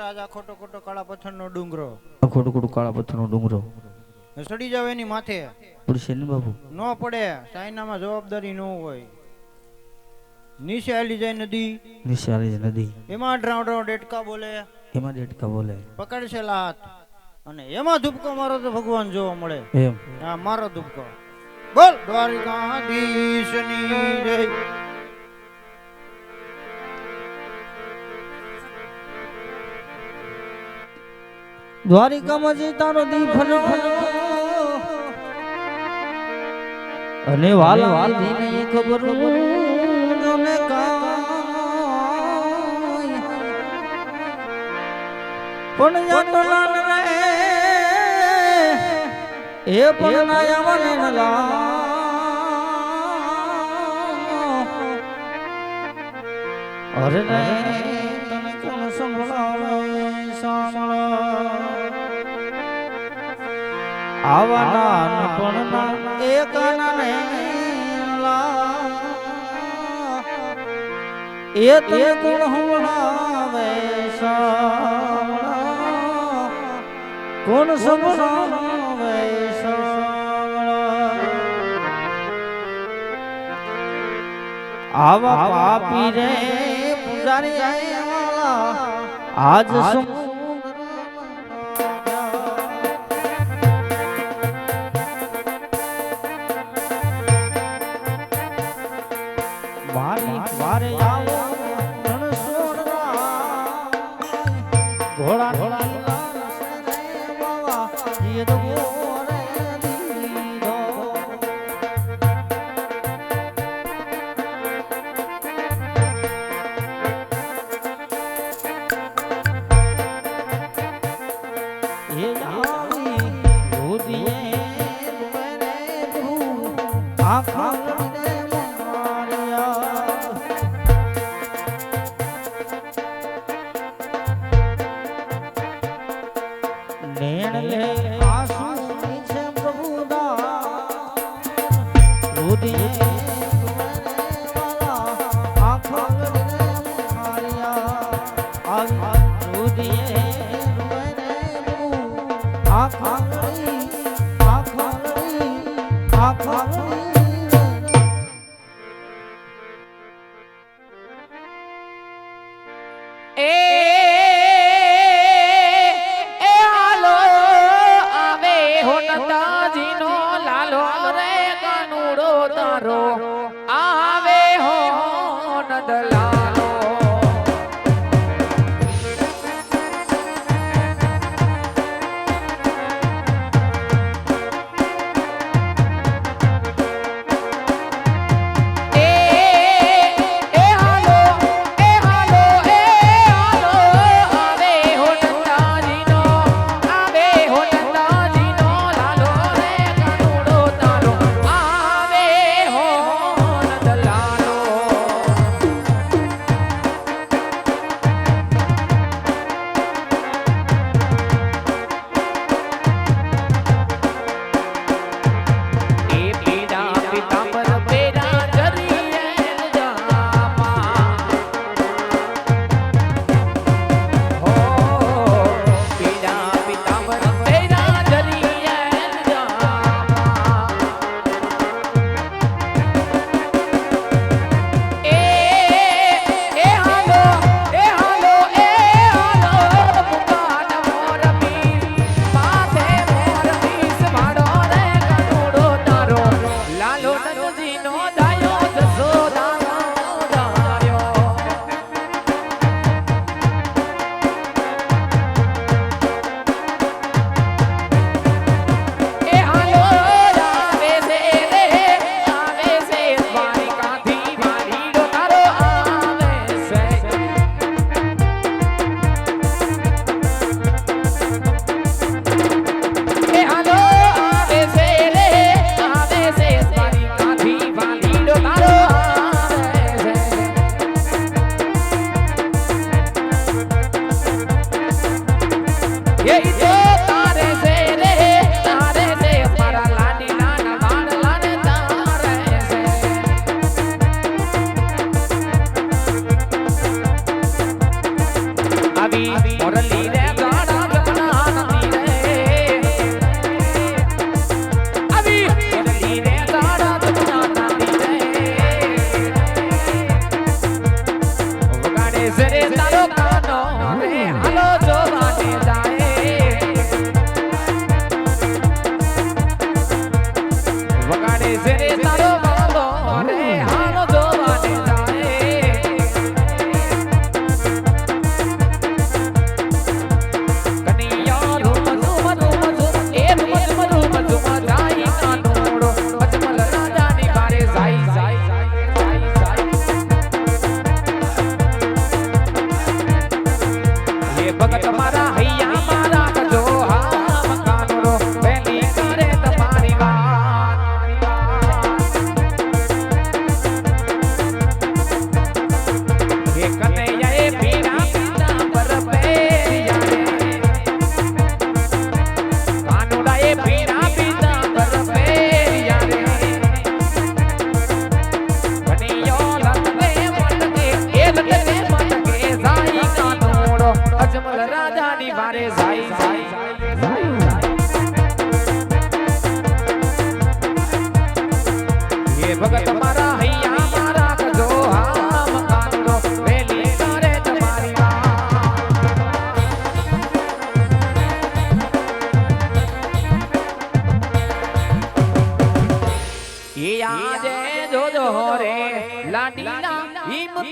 આજ આ ખોટો ખોટો કાળા પથ્થરનો ડુંગરો ખોટું ખોટું કાળા પથ્થરનો ડુંગરો સડી જાવ એની માથે પડશે ને બાપુ ન પડે ચાઇનામાં જવાબદારી ન હોય નીચે આલી જાય નદી નિશાળી નદી એમાં ડ્રાઉડો ડેટકા બોલે એમાં દેડકા બોલે પકડશે લાત અને એમાં ધૂપકો મારો તો ભગવાન જોવા મળે એમ હા મારો ધૂપકો બોલ દ્વારિકાધીશની જય દ્વારિકામાં જે તારો દી ફળ અને વાલા વાલી ની ખબર જોને કાય પણ જાતો લાલ રે એ પણ નાયા મને નલા અરે રે તને કોણ સંભળાવે સાંભળા આવાના પણ ના એક નાને એ તે કોણ હમણાવે સાંભળા કોણ સંભળાવે સાંભળા આવા પાપી રે પૂજારી આજ મારી વારે આવો ઘોડા ઘોડા નેણ લે આસુ છે પ્રભુદા રુદિયે આખો મારિયા રુદિયે આખો આવે હો નંદલાલો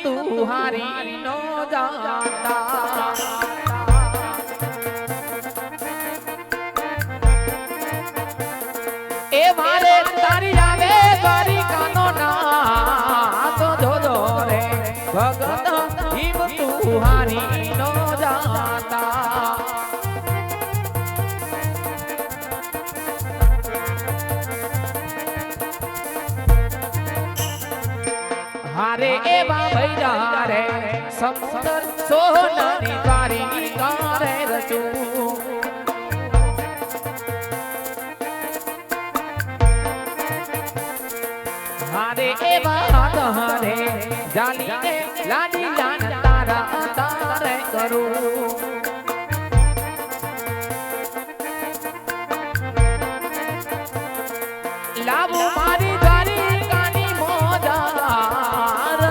તું હારી નો જાતા એ મારે તારી આવે દ્વારિકાનો ના તો જોજો રે ભગત હિમ તું હારી નો જાતા હારે એવા ભૈરા રે સમુદર સોનાની દ્વારિકા રે રચું હારે એવા તહરે જાલીને લાડી લાન તારા તારે કરું લાવો મારી દ્વારિકાની મોજાર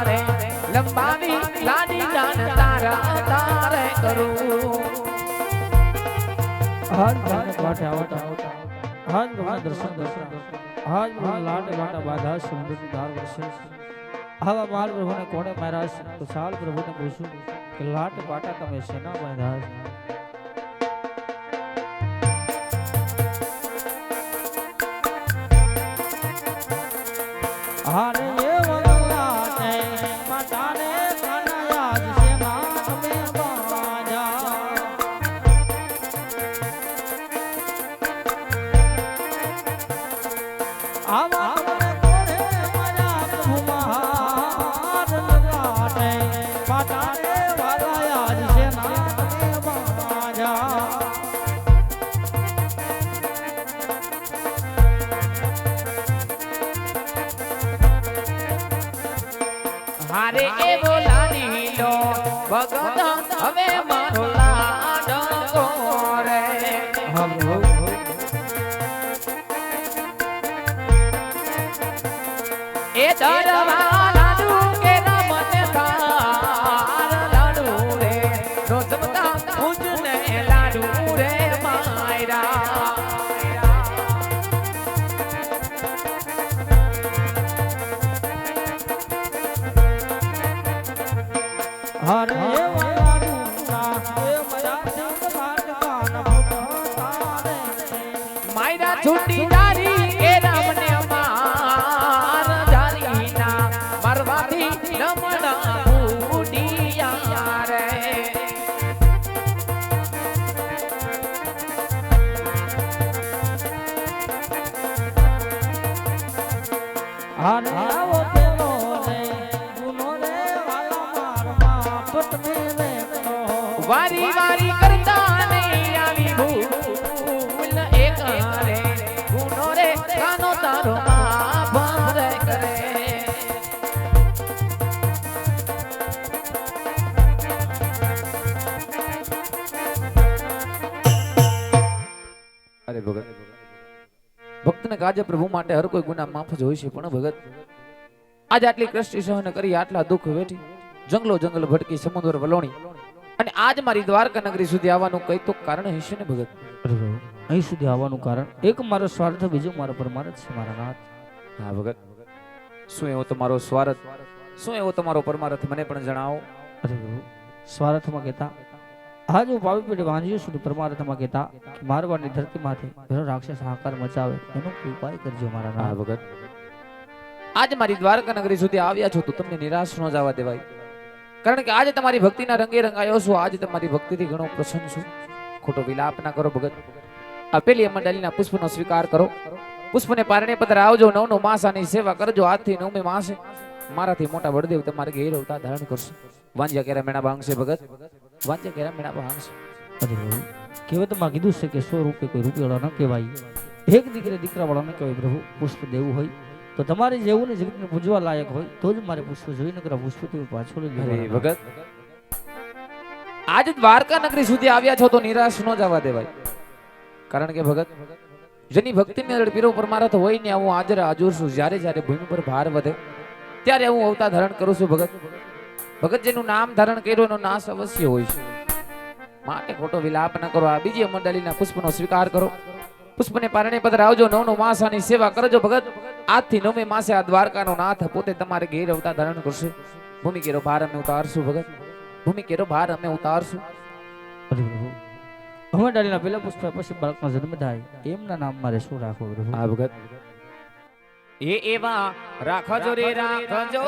રે લંબાવી લાડી લાન તારા તારે કરું હાજ ભગવાન વાટે આવતા હાજ ભગવાન દર્શન દર્શન હાજ ભગવાન લાડે લાડા બાધા સમૃદ્ધિ ધાર વર્ષે આવા માલ પ્રભુને કોણે માર્યા છે તો સાલ પ્રભુને પૂછ્યું કે લાટ પાટા તમે શેના બાંધ્યા છે હારે એ વગલાને માતાને કાનયાદ શેના તમે બાંધ્યા આવા મને કોણે મારા પ્રભુ મહાન લાટે પાટાને વાલા યાદ છે ના તમે બાજા હારે એવો લાડી લો ભગત હવે મારો લાડો રે એ દરવા લાડુ કે મને તાર લાડુ રે રોજમતા પૂજને લાડુ રે માયરા હરે વાડુના એ મરા સિંહ લાટકાન ફૂટતા રે માયરા છૂટી જારી કે રામને માર જારીના મરવાથી રમણા ફૂટિયા રે હારે આવો પેલો રે ગુનો રે વાલા માર પટ મે રે વારી વારી કરતા નહીં આવી ભૂલ એક રે ગુનો રે કાનો તારો માફ રે કરે અરે ભગત ભક્તને કાજે પ્રભુ માટે હર કોઈ ગુના માફ જ હોય છે પણ ભગત આજ આટલી કષ્ટી સહન કરી આટલા દુઃખ વેઠી જંગલો જંગલ ભટકી સમુદ્ર વલોણી અને આજ મારી દ્વારકા નગરી સુધી આવવાનું કઈ તો કારણ હશે ને ભગત પ્રભુ અહીં સુધી આવવાનું કારણ એક મારો સ્વાર્થ બીજું મારો પરમાર્થ છે મારા નાથ હા ભગત શું એવો તમારો સ્વાર્થ શું એવો તમારો પરમાર્થ મને પણ જણાવો અરે પ્રભુ સ્વાર્થમાં કહેતા આજ હું પાવી પેઢી વાંચ્યું છું પરમાર્થમાં કહેતા કે મારવાની ધરતીમાંથી ભેરો રાક્ષસ હાહાકાર મચાવે એનો ઉપાય કરજો મારા હા નાથ ભગત આજ મારી દ્વારકા નગરી સુધી આવ્યા છો તો તમને નિરાશ ન જવા દેવાય કારણ કે આજે તમારી ભક્તિના રંગે રંગાયો છું આજે તમારી ભક્તિથી ઘણો પ્રસન્ન છું ખોટો વિલાપ ના કરો ભગત આપેલી મંડળીના પુષ્પનો સ્વીકાર કરો પુષ્પને પારણે પત્ર આવજો નવનો માસ આની સેવા કરજો આજથી નવમે માસે મારાથી મોટા વડદેવ તમારે ઘેર અવતાર ધારણ કરશે વાંજ્યા કેરા મેણા ભાંગશે ભગત વાંજ્યા કેરા મેણા ભાંગશે અરે પ્રભુ કહેવતમાં કીધું છે કે 100 રૂપિયા કોઈ રૂપિયાવાળા ન કહેવાય એક દીકરે દીકરાવાળા ન કહેવાય પ્રભુ પુષ્પ દેવું હોય તો તમારે જેવું ને જગતને પૂજવા લાયક હોય તો જ મારે પુષ્પ જોઈને કરા પુષ્પ થી પાછો લઈ અરે લેવાના. ભગત આજ દ્વારકા નગરી સુધી આવ્યા છો તો નિરાશ ન જવા દેવાય કારણ કે ભગત જેની ભક્તિની અંદર પીરો પરમારથ હોય ને હું હાજર હાજર છું જ્યારે જ્યારે ભૂમિ પર ભાર વધે ત્યારે હું અવતાર ધારણ કરું છું ભગત ભગત જેનું નામ ધારણ કર્યું એનો નાશ અવશ્ય હોય છે માટે ખોટો વિલાપ ન કરો આ બીજી મંડળીના પુષ્પનો સ્વીકાર કરો પુષ્પને પારણે પધરાવજો નવનો માસ આની સેવા કરજો ભગત આજથી 9મે માસે આ દ્વારકાનો નાથ પોતે તમારે ઘેર અવતાર ધારણ કરશે. ભૂમિ કેરો ભાર અમે ઉતારશું ભગત, ભૂમિ કેરો ભાર અમે ઉતારશું. અરે પ્રભુ હવે ડાળીના પેલા પુષ્પ પછી બાળકનો જન્મ થાય એમના નામ મારે શું રાખવું પ્રભુ? હા ભગત, એ એવા રાખજો રે રાખજો,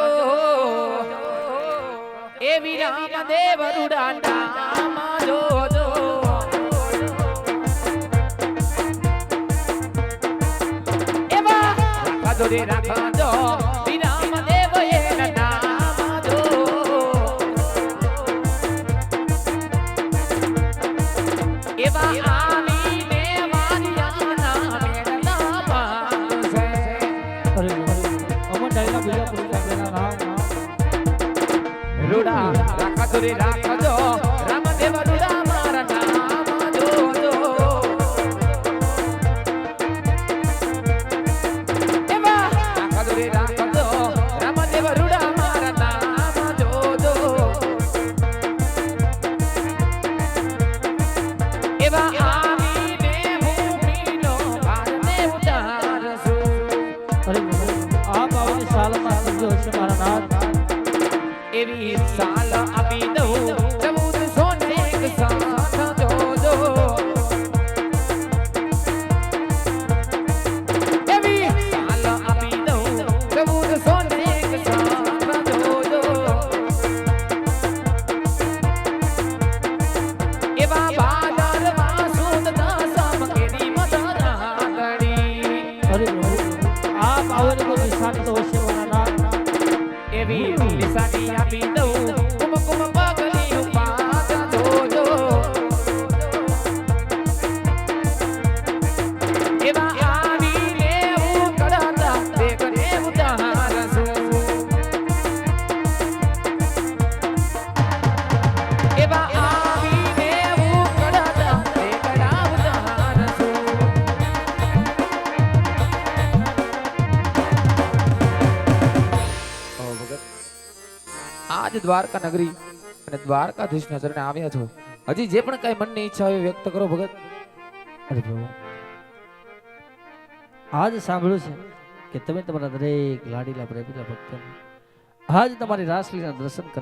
એવી રામદેવ રૂડા નામ જોજો. એવા રાખજો રે રાખજો, વી રામદેવ એના નામ જો. એવા આવીને મારિયાના મેળા પાસે. અરે પ્રભુ હવે ડાળીના પેલા પુષ્પ પેલા નામ રૂડા રાખજો રે રાખજો, રામદેવ રૂડા મારા નામ જોજો. એવા રાખજો રે રાખજો, રામદેવ રૂડા મારા નામ જોજો. એવા આવીને ભૂમિનો ભારને ઉતારશું. અરે પ્રભુ આ પાવની સાલમાં સમજો હશે મારા નાથ. એવી સાલ આપી દઉં 1401 સાથ જોજો. એવી સાલ આપી દઉં 1401 સાથ જોજો. એવા બાદરમાં સુદ દસમ કેરી મદના ગળી. અરે પ્રભુ આ પાવની કોઈ નિશાની તો હશે મારા નાથ. એવી નિશાની આપી દઉં કુમકુમ પગલી ઉપાસ જોજો. એવા આવીને ઉકળતા દેખને ઉતારશું. એવા આવીને ઉકળતા દેખના ઉતારશું. આજ દ્વારકા નગરી અને દ્વારકાધીશના ચરણે આવ્યા છો. હજી જે પણ કઈ મનની ઈચ્છા હોય વ્યક્ત કરો ભગત. અરે પ્રભુ આજ સાંભળ્યું છે કે તમે તમારા દરેક લાડીલા પ્રેમીલા ભક્તોને આજ તમારી રાસલીલા દર્શન કરવા